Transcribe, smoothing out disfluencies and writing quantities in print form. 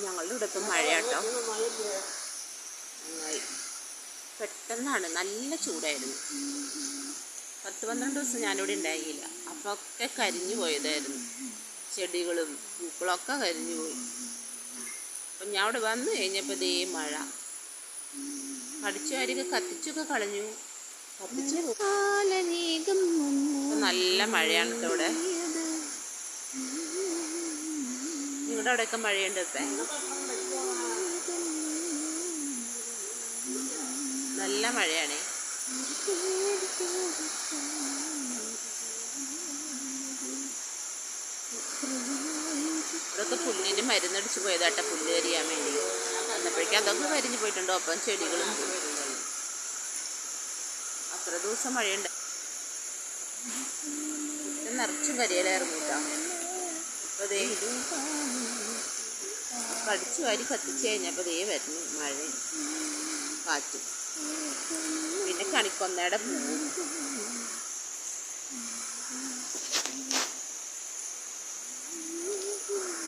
ഞങ്ങളുടെ ഇവിടെ ഇപ്പം മഴയാട്ടോ. നന്നായി പെട്ടെന്നാണ്, നല്ല ചൂടായിരുന്നു. 10-12 ദിവസം ഞാനിവിടെ ഉണ്ടായില്ല. അപ്പോൾ ഒക്കെ കരിഞ്ഞു പോയതായിരുന്നു. ചെടികളും പൂക്കളൊക്കെ കരിഞ്ഞു പോയി. അപ്പം ഞാൻ ഇവിടെ വന്നു കഴിഞ്ഞപ്പോൾ ഇതേ മഴ. കടിച്ചു വാരിയൊക്കെ കത്തിച്ചൊക്കെ കളഞ്ഞു. നല്ല മഴയാണ് കേട്ടോ ഇവിടെ. നിങ്ങളുടെ അവിടെയൊക്കെ മഴയുണ്ട് ഇപ്പം? നല്ല മഴയാണേ. ഇവിടെയൊക്കെ പുല്ലിന് മരുന്നടിച്ച് പോയതാട്ടെ, പുല്ല് കരിയാൻ വേണ്ടി. വന്നപ്പോഴേക്കും അതൊക്കെ കരിഞ്ഞു പോയിട്ടുണ്ടോ. അപ്പം ചെടികളും അത്ര ദിവസം മഴയുണ്ട്. നിറച്ചും കരിയിലായിരുന്നു കേട്ടോ. അപ്പോൾ ദേ കടിച്ചു വാരി കത്തിച്ച് കഴിഞ്ഞപ്പോൾ ദേ വരുന്നു മഴയും കാറ്റും. പിന്നെ കണിക്കൊന്നയുടെ പൂവും.